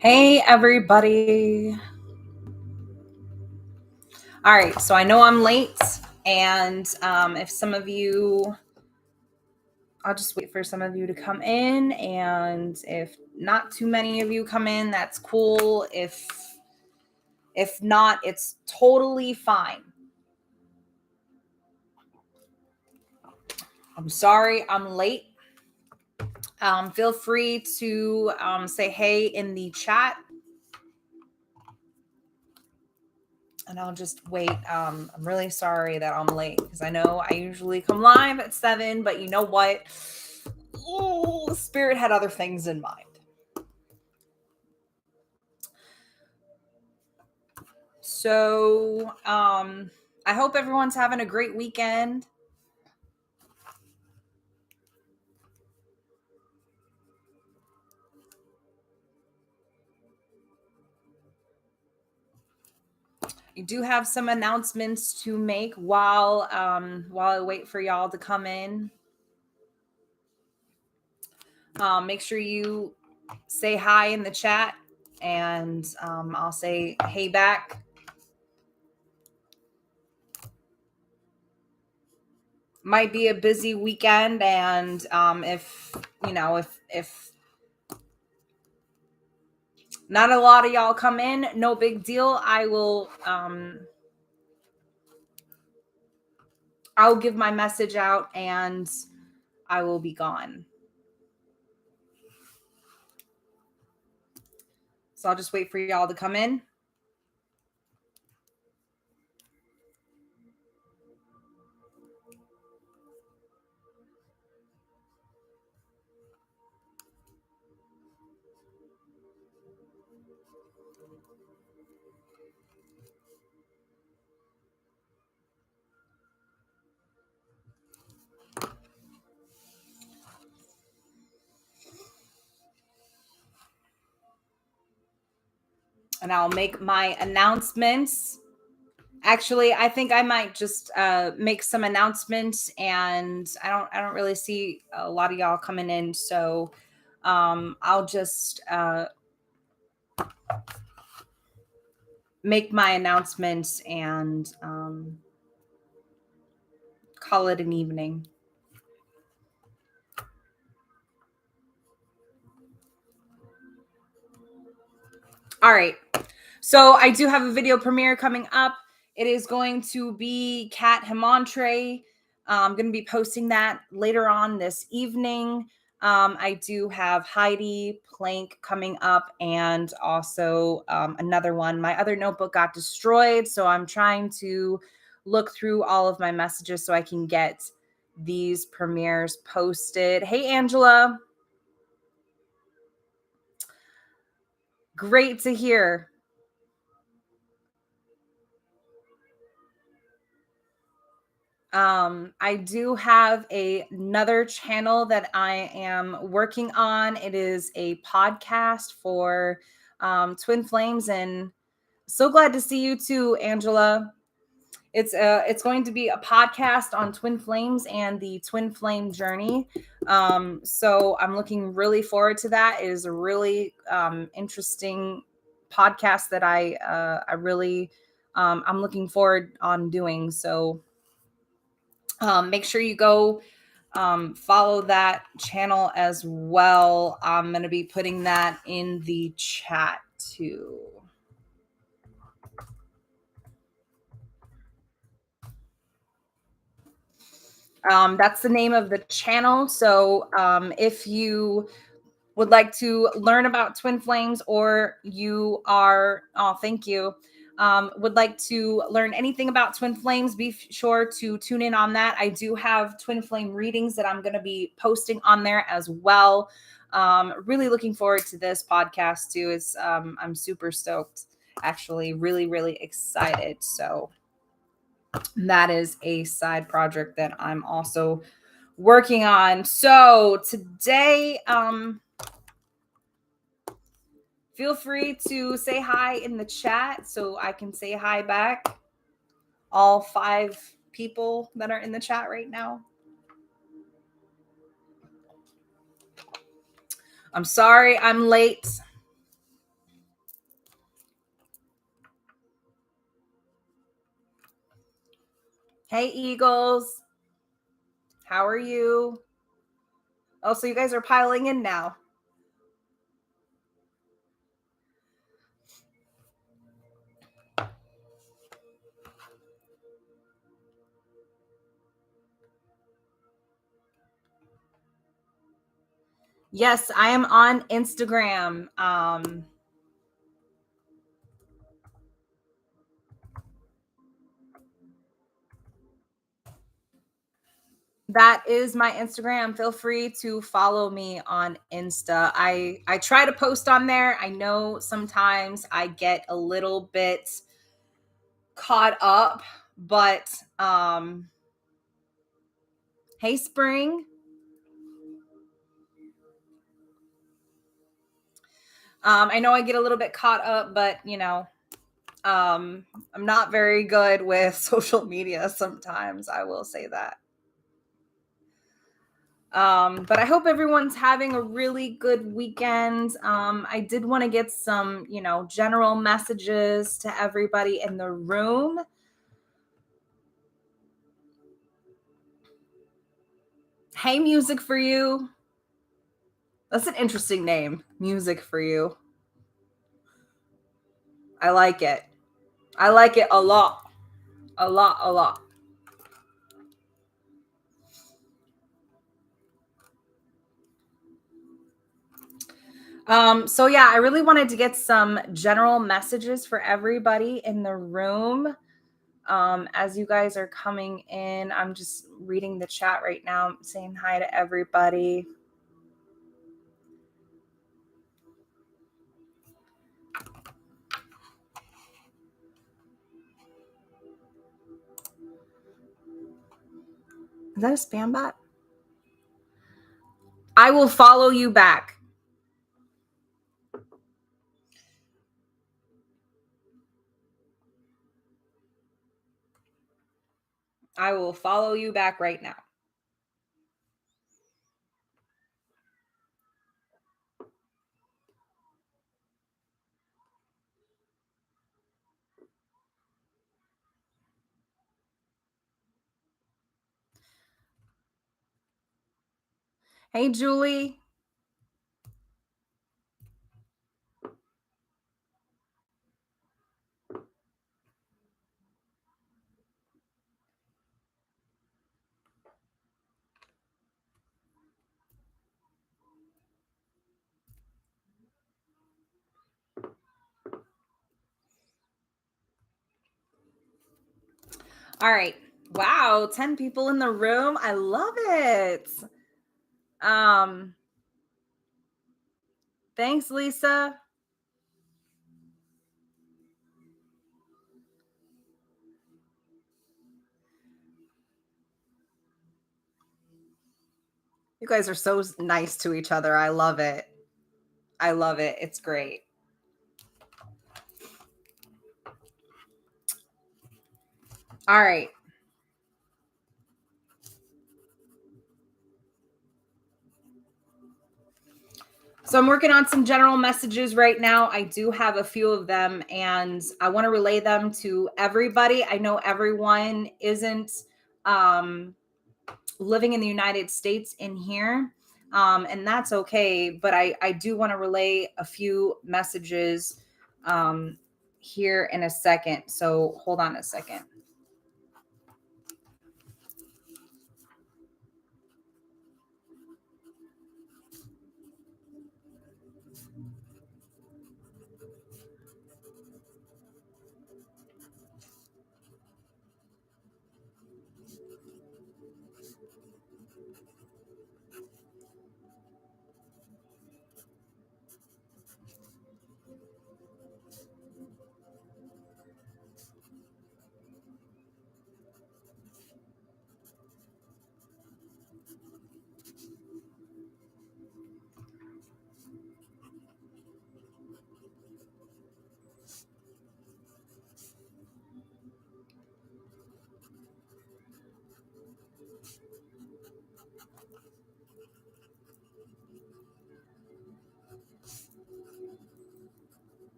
Hey, everybody. All right, so I know I'm late, and if some of you, I'll just wait for some of you to come in, and if not too many of you come in, that's cool. If not, it's totally fine. I'm sorry I'm late. Feel free to say hey in the chat. And I'll just wait. I'm really sorry that I'm late because I know I usually come live at 7, but you know what? Ooh, Spirit had other things in mind. So I hope everyone's having a great weekend. I do have some announcements to make while I wait for y'all to come in. Make sure you say hi in the chat, and I'll say hey back. Might be a busy weekend, and if not a lot of y'all come in, no big deal. I'll give my message out and I will be gone. So I'll just wait for y'all to come in. And I'll make my announcements. Actually, I think I might just make some announcements, and I don't really see a lot of y'all coming in, so I'll just make my announcements and call it an evening. All right. So I do have a video premiere coming up. It is going to be Kat Himontre. I'm going to be posting that later on this evening. I do have Heidi Plank coming up, and also another one. My other notebook got destroyed, so I'm trying to look through all of my messages so I can get these premieres posted. Hey, Angela. Great to hear. I do have another channel that I am working on. It is a podcast for Twin Flames, and so glad to see you too, Angela. It's going to be a podcast on Twin Flames and the Twin Flame journey. So I'm looking really forward to that. It is a really interesting podcast that I really I'm looking forward on doing. So make sure you go follow that channel as well. I'm going to be putting that in the chat too. That's the name of the channel. So if you would like to learn about Twin Flames, or you are, thank you, would like to learn anything about Twin Flames, be sure to tune in on that. I do have Twin Flame readings that I'm going to be posting on there as well. Really looking forward to this podcast too. I'm super stoked, actually, really, really excited. So that is a side project that I'm also working on. So today, feel free to say hi in the chat so I can say hi back. All 5 people that are in the chat right now. I'm sorry I'm late. Hey, Eagles. How are you? Oh, so you guys are piling in now. Yes, I am on Instagram. That is my Instagram. Feel free to follow me on Insta. I try to post on there. I know sometimes I get a little bit caught up, but hey, Spring. I know I get a little bit caught up, but I'm not very good with social media sometimes. I will say that. But I hope everyone's having a really good weekend. I did want to get some, general messages to everybody in the room. Hey, Music for You. That's an interesting name. Music for You. I like it. I like it a lot. A lot, a lot. So yeah, I really wanted to get some general messages for everybody in the room. As you guys are coming in, I'm just reading the chat right now, saying hi to everybody. Is that a spam bot? I will follow you back. I will follow you back right now. Hey, Julie. All right. Wow, 10 people in the room. I love it. Thanks, Lisa. You guys are so nice to each other. I love it. I love it. It's great. All right. So I'm working on some general messages right now. I do have a few of them and I want to relay them to everybody. I know everyone isn't um, living in the United States in here, and that's okay. But I do want to relay a few messages here in a second. So hold on a second.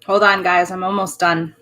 Hold on, guys. I'm almost done.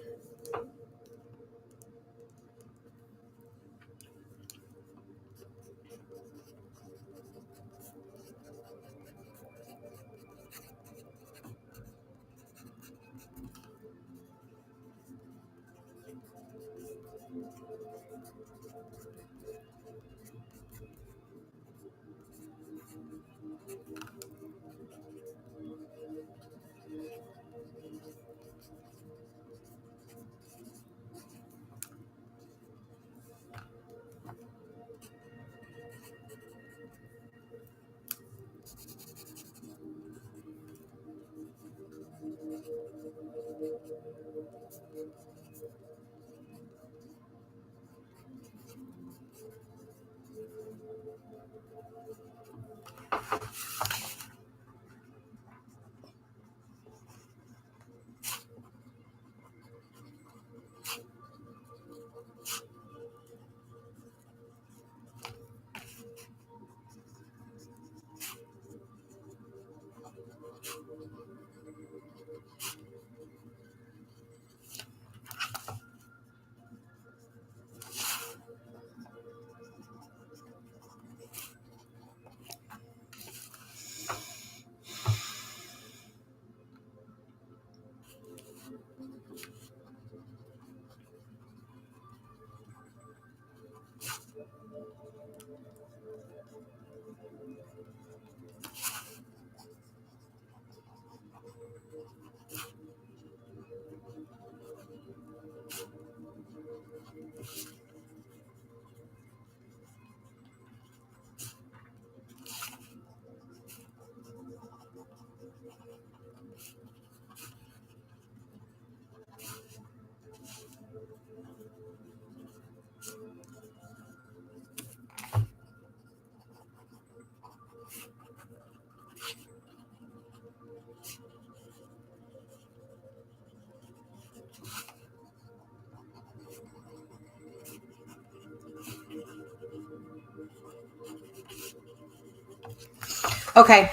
Okay,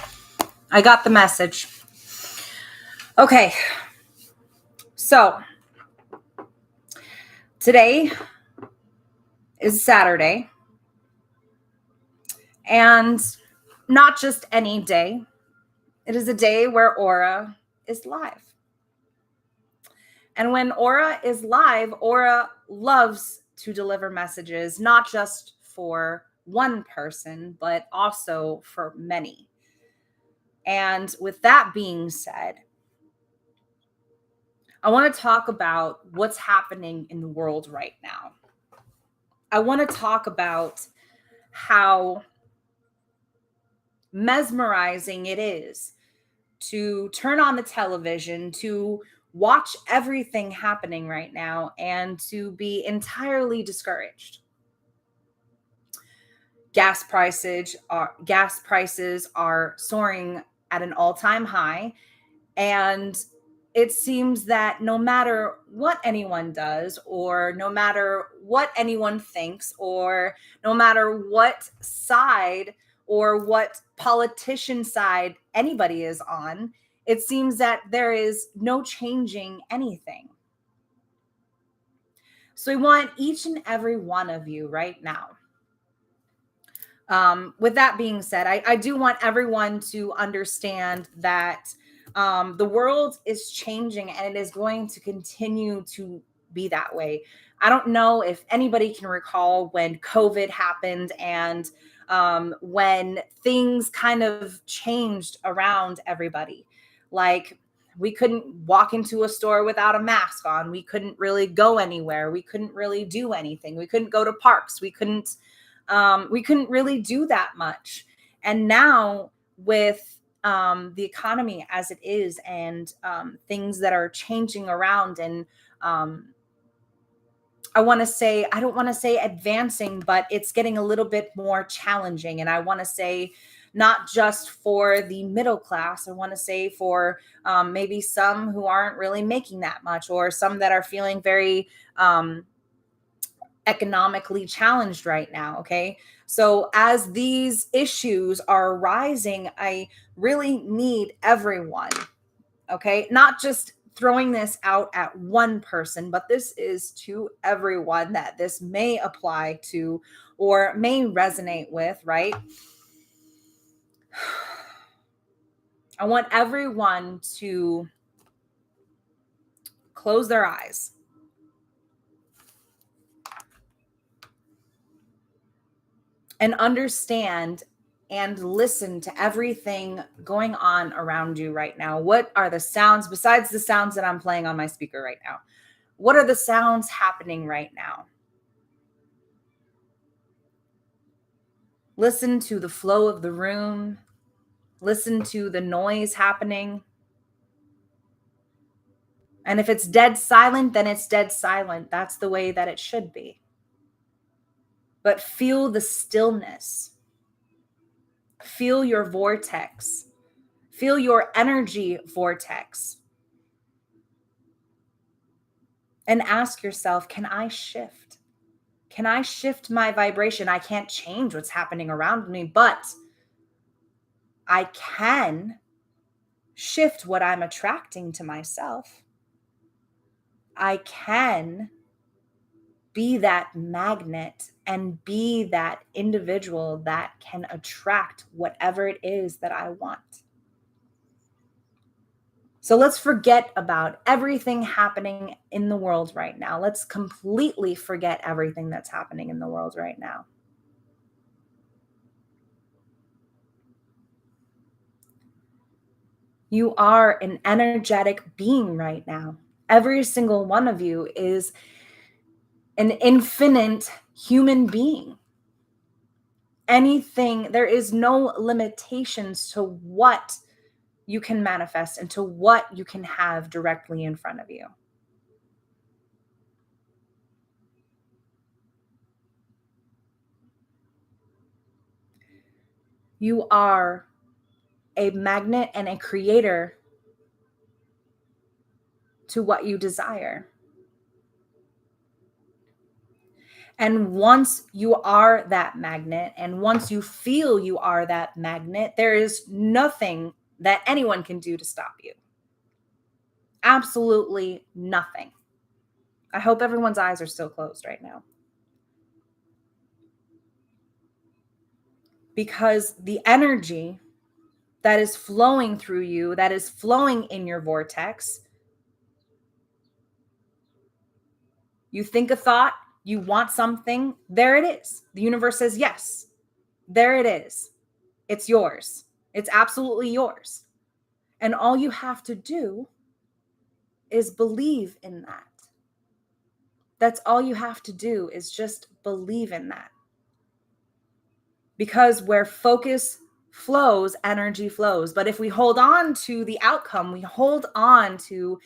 I got the message. Okay, so today is Saturday, and not just any day. It is a day where Aura is live. And when Aura is live, Aura loves to deliver messages, not just for one person, but also for many. And with that being said, I want to talk about what's happening in the world right now. I want to talk about how mesmerizing it is to turn on the television, to watch everything happening right now, and to be entirely discouraged. Gas prices are soaring at an all-time high, and it seems that no matter what anyone does, or no matter what anyone thinks, or no matter what side or what politician side anybody is on, it seems that there is no changing anything. So we want each and every one of you right now. With that being said, I do want everyone to understand that the world is changing, and it is going to continue to be that way. I don't know if anybody can recall when COVID happened, and when things kind of changed around everybody. Like, we couldn't walk into a store without a mask on. We couldn't really go anywhere. We couldn't really do anything. We couldn't go to parks. We couldn't really do that much. And now, with the economy as it is, and things that are changing around, and I don't want to say advancing, but it's getting a little bit more challenging. And I want to say not just for the middle class. I want to say for maybe some who aren't really making that much, or some that are feeling very economically challenged right now. Okay. So, as these issues are rising, I really need everyone. Okay. Not just throwing this out at one person, but this is to everyone that this may apply to or may resonate with, right? I want everyone to close their eyes and understand and listen to everything going on around you right now. What are the sounds besides the sounds that I'm playing on my speaker right now? What are the sounds happening right now? Listen to the flow of the room. Listen to the noise happening. And if it's dead silent, then it's dead silent. That's the way that it should be. But feel the stillness. Feel your vortex. Feel your energy vortex. And ask yourself, can I shift? Can I shift my vibration? I can't change what's happening around me, but I can shift what I'm attracting to myself. I can be that magnet and be that individual that can attract whatever it is that I want. So let's forget about everything happening in the world right now. Let's completely forget everything that's happening in the world right now. You are an energetic being right now. Every single one of you is an infinite human being. Anything, there is no limitations to what you can manifest and to what you can have directly in front of you. You are a magnet and a creator to what you desire. And once you are that magnet, and once you feel you are that magnet, there is nothing that anyone can do to stop you. Absolutely nothing. I hope everyone's eyes are still closed right now. Because the energy that is flowing through you, that is flowing in your vortex, you think a thought, you want something, there it is. The universe says yes. There it is. It's yours. It's absolutely yours. And all you have to do is believe in that. That's all you have to do is just believe in that. Because where focus flows, energy flows. But if we hold on to the outcome, we hold on to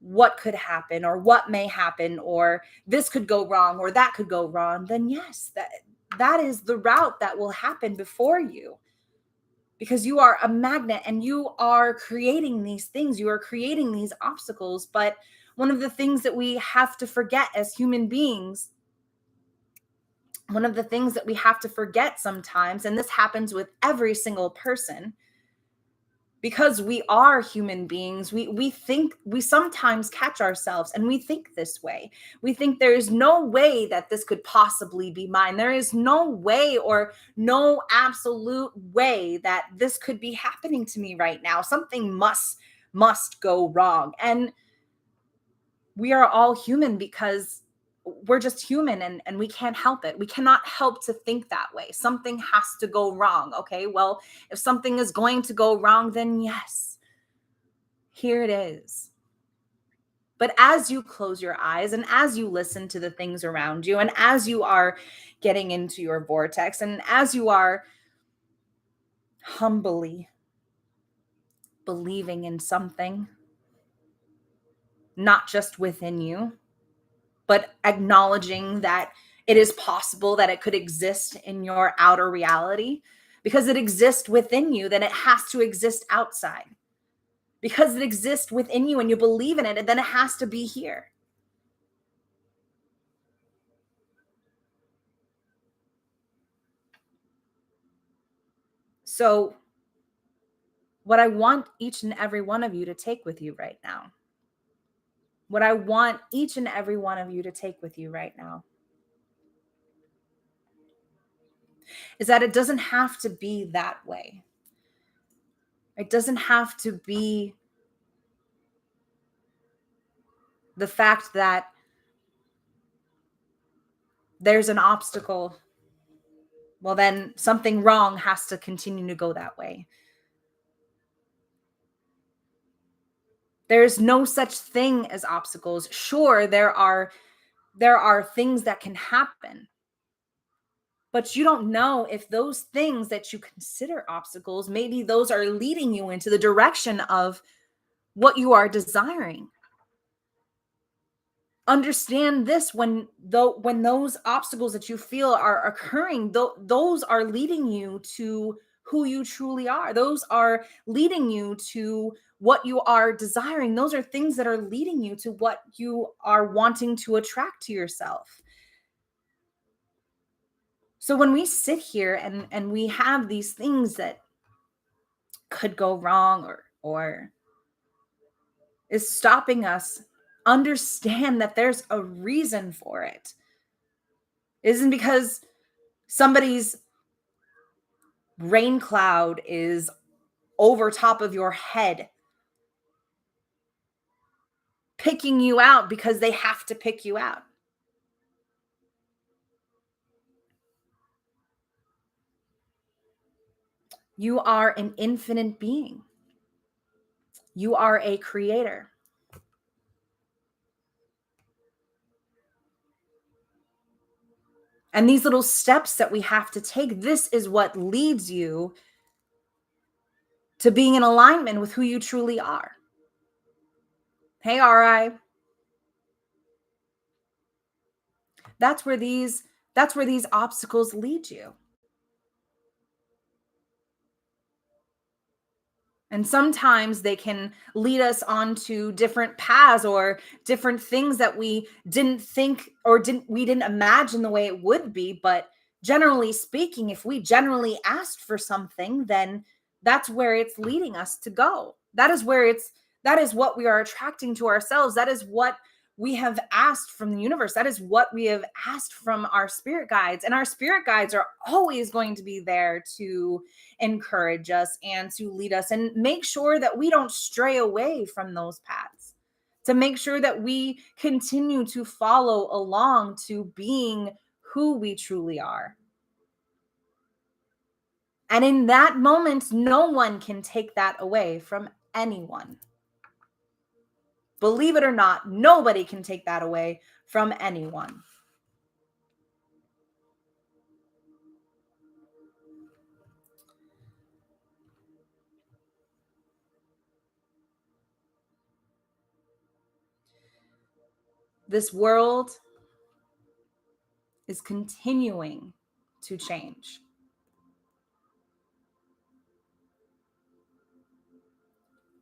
what could happen or what may happen, or this could go wrong or that could go wrong, then yes, that is the route that will happen before you. Because you are a magnet and you are creating these things, you are creating these obstacles. But one of the things that we have to forget as human beings, one of the things that we have to forget sometimes, and this happens with every single person, because we are human beings, we think, we sometimes catch ourselves and we think this way. We think there is no way that this could possibly be mine. There is no way or no absolute way that this could be happening to me right now. Something must go wrong. And we are all human because we're just human, and we can't help it. We cannot help to think that way. Something has to go wrong. Okay, well, if something is going to go wrong, then yes, here it is. But as you close your eyes and as you listen to the things around you, and as you are getting into your vortex, and as you are humbly believing in something, not just within you, but acknowledging that it is possible that it could exist in your outer reality. Because it exists within you, then it has to exist outside. Because it exists within you and you believe in it, and then it has to be here. So, what I want each and every one of you to take with you right now, what I want each and every one of you to take with you right now, is that it doesn't have to be that way. It doesn't have to be the fact that there's an obstacle. Well, then something wrong has to continue to go that way. There's no such thing as obstacles. Sure, there are things that can happen, but you don't know if those things that you consider obstacles, maybe those are leading you into the direction of what you are desiring. Understand this: when those obstacles that you feel are occurring, those are leading you to who you truly are. Those are leading you to what you are desiring. Those are things that are leading you to what you are wanting to attract to yourself. So when we sit here and we have these things that could go wrong or is stopping us, understand that there's a reason for it. It isn't because somebody's rain cloud is over top of your head, picking you out because they have to pick you out. You are an infinite being. You are a creator. And these little steps that we have to take, this is what leads you to being in alignment with who you truly are. Hey, RI. That's where these obstacles lead you. And sometimes they can lead us onto different paths or different things that we didn't think or we didn't imagine the way it would be. But generally speaking, if we generally asked for something, then that's where it's leading us to go. That is what we are attracting to ourselves. That is what we have asked from the universe. That is what we have asked from our spirit guides. And our spirit guides are always going to be there to encourage us and to lead us and make sure that we don't stray away from those paths, to make sure that we continue to follow along to being who we truly are. And in that moment, no one can take that away from anyone. Believe it or not, nobody can take that away from anyone. This world is continuing to change.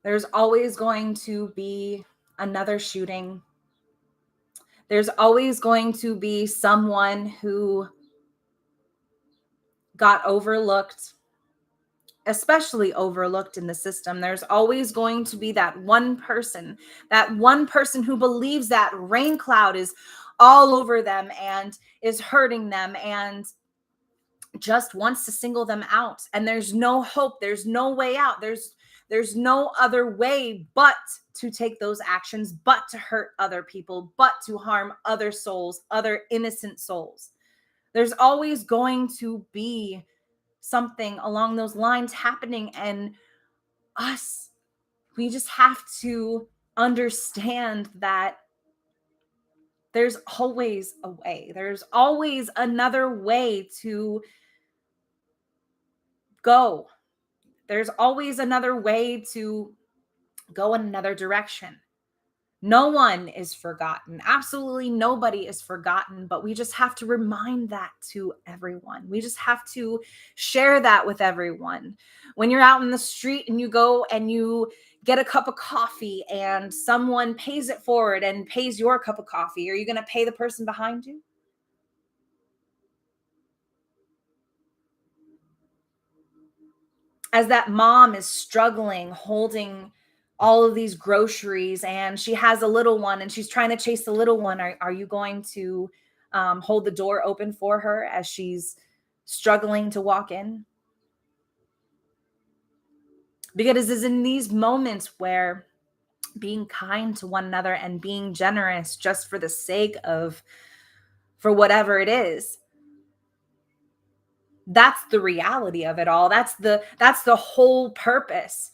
There's always going to be another shooting. There's always going to be someone who got overlooked, especially overlooked in the system. There's always going to be that one person who believes that rain cloud is all over them and is hurting them and just wants to single them out. And there's no hope. There's no way out. There's no other way but to take those actions, but to hurt other people, but to harm other souls, other innocent souls. There's always going to be something along those lines happening. And we just have to understand that there's always a way. There's always another way to go. There's always another way to go in another direction. No one is forgotten. Absolutely nobody is forgotten, but we just have to remind that to everyone. We just have to share that with everyone. When you're out in the street and you go and you get a cup of coffee and someone pays it forward and pays your cup of coffee, are you going to pay the person behind you? As that mom is struggling holding all of these groceries and she has a little one and she's trying to chase the little one, are you going to hold the door open for her as she's struggling to walk in? Because it's in these moments where being kind to one another and being generous just for the sake of, for whatever it is, that's the reality of it all. That's the whole purpose.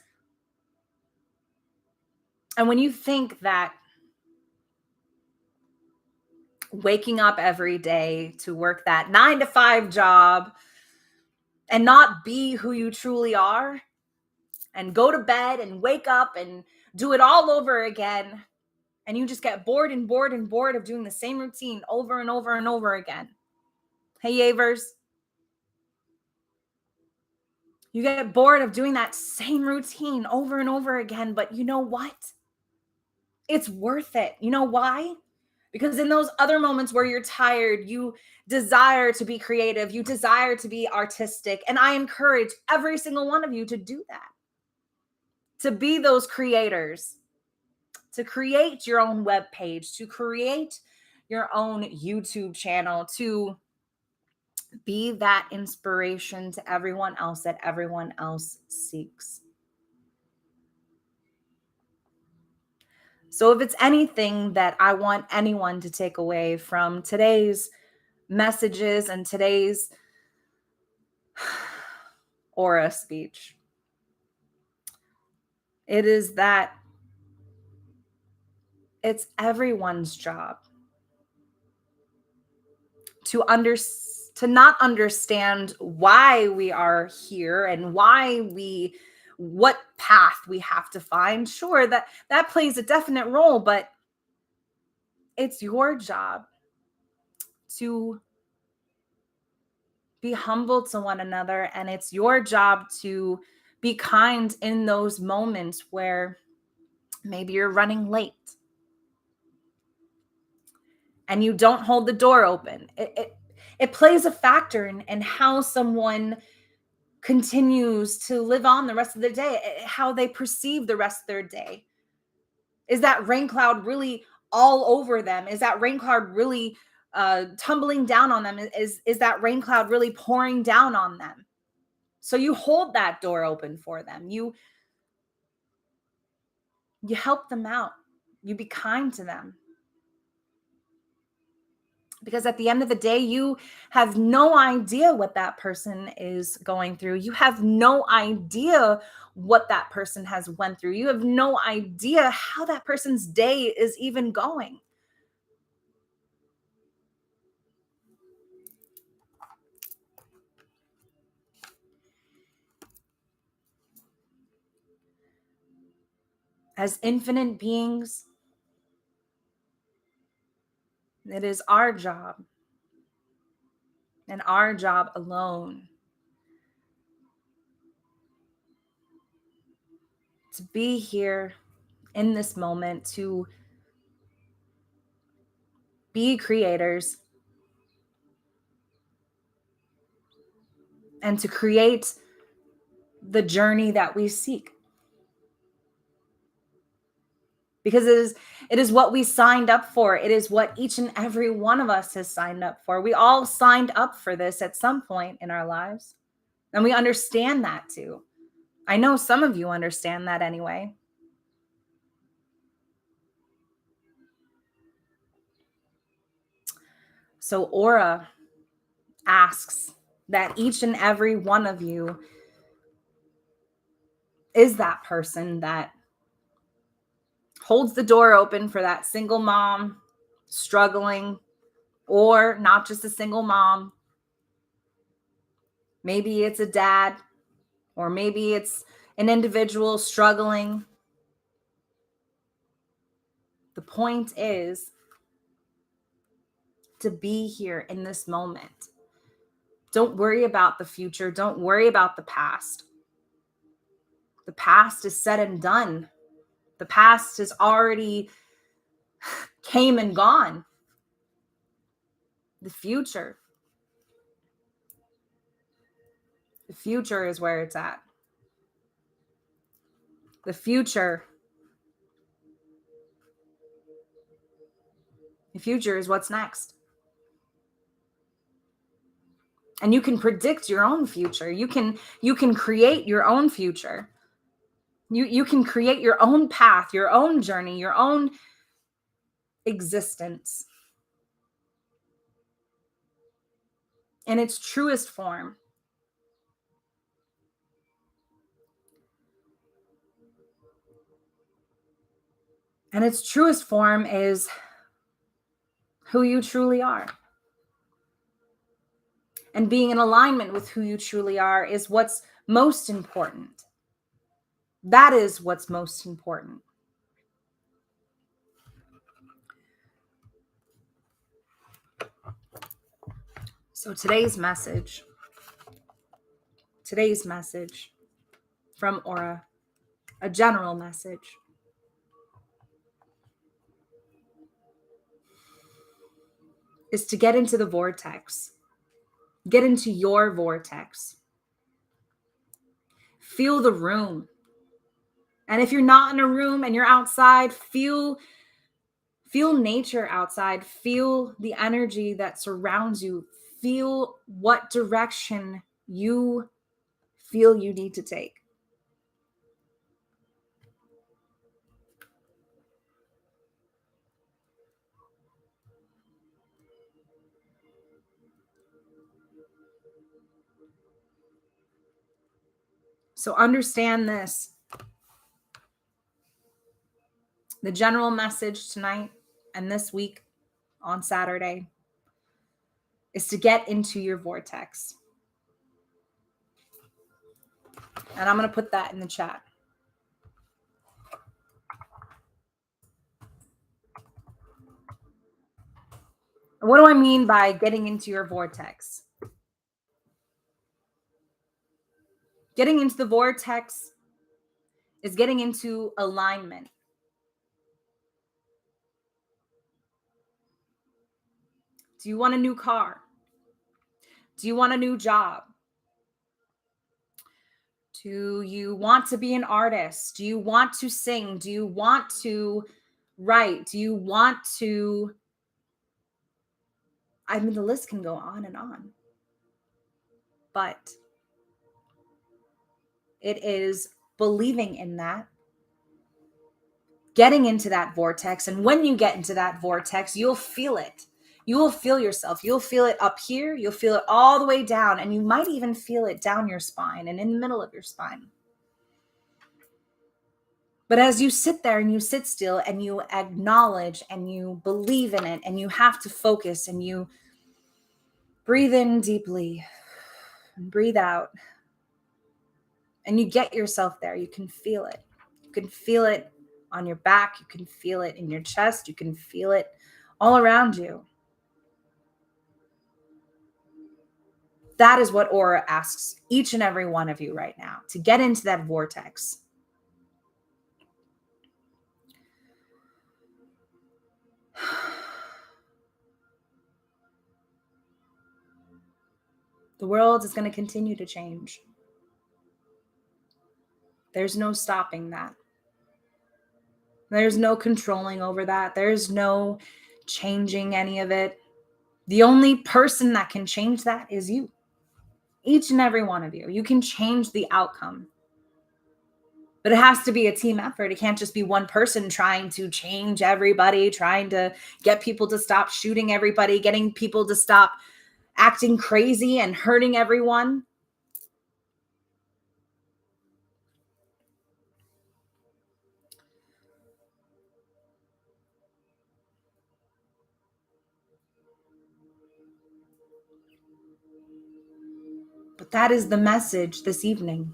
And when you think that waking up every day to work that 9 to 5 job and not be who you truly are and go to bed and wake up and do it all over again, and you just get bored and bored and bored of doing the same routine over and over and over again. Hey, Avers, you get bored of doing that same routine over and over again, but you know what? It's worth it. You know why? Because in those other moments where you're tired, you desire to be creative, you desire to be artistic. And I encourage every single one of you to do that, to be those creators, to create your own web page, to create your own YouTube channel, to be that inspiration to everyone else that everyone else seeks. So, if it's anything that I want anyone to take away from today's messages and today's aura speech, it is that it's everyone's job to to not understand why we are here and what path we have to find. Sure, that plays a definite role, but it's your job to be humble to one another, and it's your job to be kind in those moments where maybe you're running late and you don't hold the door open. It plays a factor in how someone continues to live on the rest of their day, how they perceive the rest of their day. Is that rain cloud really all over them? Is that rain cloud really tumbling down on them? Is that rain cloud really pouring down on them? So you hold that door open for them. You help them out. You be kind to them. Because at the end of the day, you have no idea what that person is going through. You have no idea what that person has went through. You have no idea how that person's day is even going. As infinite beings, it is our job and our job alone to be here in this moment, to be creators and to create the journey that we seek. Because it is what we signed up for. It is what each and every one of us has signed up for. We all signed up for this at some point in our lives. And we understand that too. I know some of you understand that anyway. So Aura asks that each and every one of you is that person that holds the door open for that single mom struggling, or not just a single mom. Maybe it's a dad, or maybe it's an individual struggling. The point is to be here in this moment. Don't worry about the future. Don't worry about the past. The past is said and done. The past has already came and gone. The future is where it's at. The future is what's next. And you can predict your own future. You can create your own future. You can create your own path, your own journey, your own existence in its truest form. And its truest form is who you truly are. And being in alignment with who you truly are is what's most important. That is what's most important. So today's message from Aura, a general message, is to get into the vortex. Get into your vortex. Feel the room. And if you're not in a room and you're outside, feel nature outside. Feel the energy that surrounds you. Feel what direction you feel you need to take. So understand this. The general message tonight and this week on Saturday is to get into your vortex. And I'm going to put that in the chat. What do I mean by getting into your vortex? Getting into the vortex is getting into alignment. Do you want a new car? Do you want a new job? Do you want to be an artist? Do you want to sing? Do you want to write? Do you want to... I mean, the list can go on and on. But it is believing in that, getting into that vortex. And when you get into that vortex, you'll feel it. You will feel yourself. You'll feel it up here. You'll feel it all the way down. And you might even feel it down your spine and in the middle of your spine. But as you sit there and you sit still and you acknowledge and you believe in it and you have to focus and you breathe in deeply and breathe out and you get yourself there, you can feel it. You can feel it on your back. You can feel it in your chest. You can feel it all around you. That is what Aura asks each and every one of you right now, to get into that vortex. The world is going to continue to change. There's no stopping that. There's no controlling over that. There's no changing any of it. The only person that can change that is you. Each and every one of you. You can change the outcome. But it has to be a team effort. It can't just be one person trying to change everybody, trying to get people to stop shooting everybody, getting people to stop acting crazy and hurting everyone. But that is the message this evening.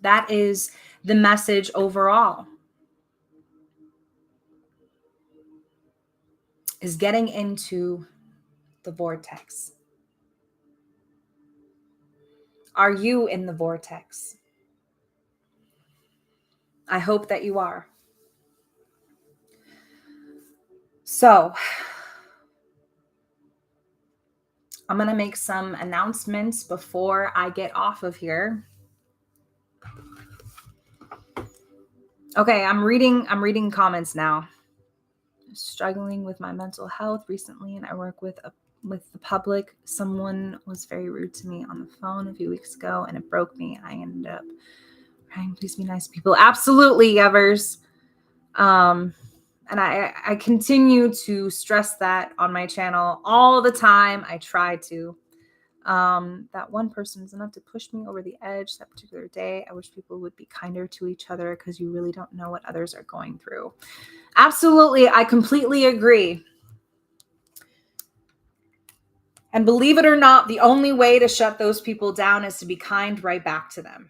That is the message overall. is getting into the vortex. Are you in the vortex? I hope that you are. So, I'm going to make some announcements before I get off of here. Okay, I'm reading comments now. Struggling with my mental health recently, and I work with the public. Someone was very rude to me on the phone a few weeks ago, and it broke me. I ended up crying. Please be nice to people. Absolutely, Evers. And I continue to stress that on my channel all the time. I try to. That one person is enough to push me over the edge that particular day. I wish people would be kinder to each other because you really don't know what others are going through. Absolutely. I completely agree. And believe it or not, the only way to shut those people down is to be kind right back to them.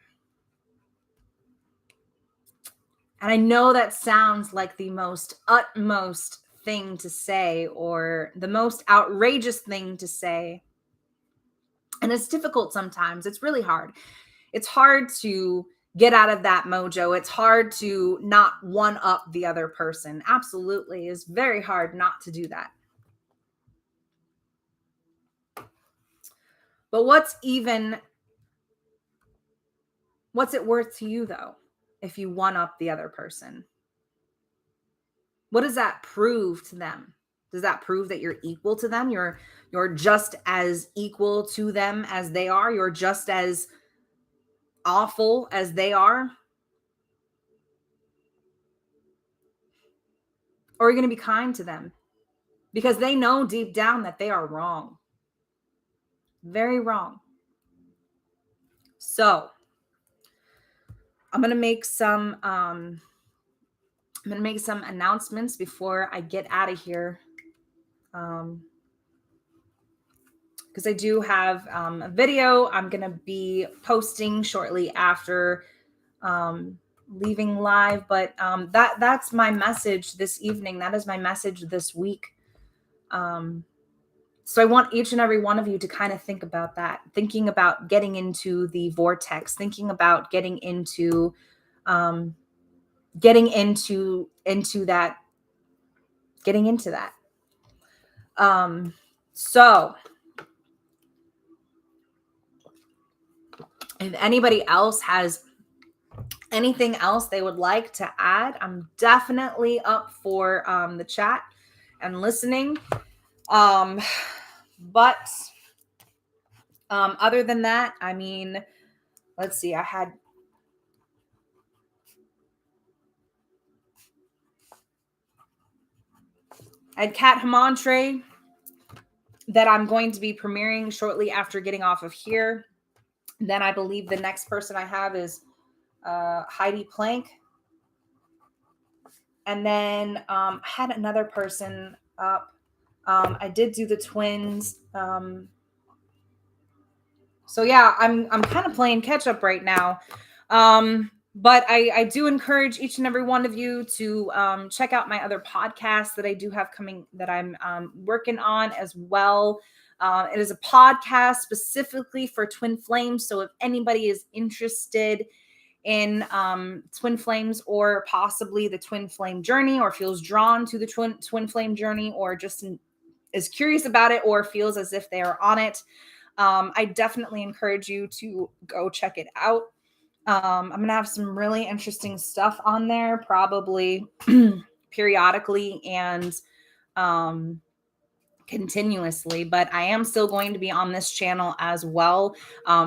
And I know that sounds like the most utmost thing to say or the most outrageous thing to say. And it's difficult sometimes. It's really hard. It's hard to get out of that mojo. It's hard to not one up the other person. Absolutely. It's very hard not to do that. But what's it worth to you though, if you one up the other person? What does that prove to them? Does that prove that you're equal to them? You're just as equal to them as they are? You're just as awful as they are? Or are you going to be kind to them? Because they know deep down that they are wrong. Very wrong. So I'm going to make some announcements before I get out of here. Because I do have a video I'm going to be posting shortly after leaving live. But that's my message this evening. That is my message this week. So I want each and every one of you to kind of think about that, thinking about getting into the vortex, thinking about getting into that. So if anybody else has anything else they would like to add, I'm definitely up for the chat and listening. But other than that, I mean, let's see, I had Kat Hamontre that I'm going to be premiering shortly after getting off of here. Then I believe the next person I have is Heidi Plank. And then I had another person up. I did do the twins. So yeah, I'm kind of playing catch up right now. But I do encourage each and every one of you to check out my other podcasts that I do have coming that I'm working on as well. It is a podcast specifically for twin flames. So if anybody is interested in twin flames or possibly the twin flame journey, or feels drawn to the twin flame journey, or just is curious about it, or feels as if they are on it, I definitely encourage you to go check it out. I'm going to have some really interesting stuff on there, probably periodically and continuously, but I am still going to be on this channel as well,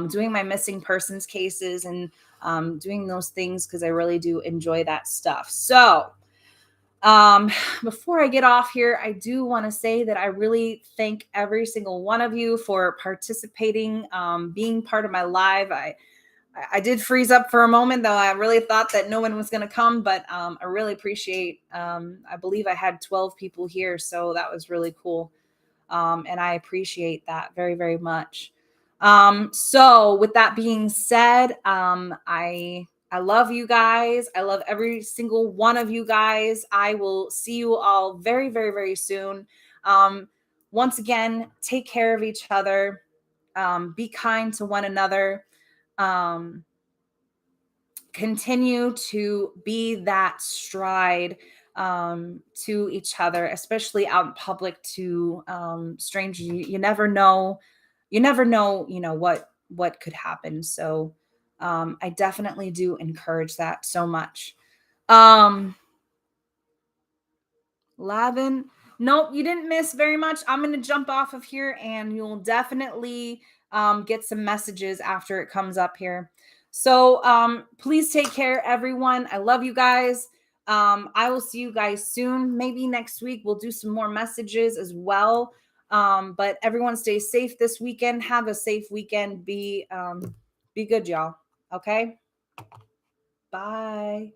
doing my missing persons cases and doing those things because I really do enjoy that stuff. So before I get off here, I do want to say that I really thank every single one of you for participating, being part of my live. I did freeze up for a moment, though. I really thought that no one was going to come, but I really appreciate, I believe I had 12 people here, so that was really cool. And I appreciate that very, very much. So with that being said, I I love you guys. I love every single one of you guys. I will see you all very, very, very soon. Um, Once again, take care of each other. Be kind to one another. Um, Continue to be that stride to each other, especially out in public to strangers. You never know. You never know. You know what could happen. So I definitely do encourage that so much. Um, Lavin. Nope, you didn't miss very much. I'm going to jump off of here and you'll definitely get some messages after it comes up here. So please take care, everyone. I love you guys. I will see you guys soon. Maybe next week we'll do some more messages as well. But everyone stay safe this weekend. Have a safe weekend. Be good, y'all. Okay. Bye.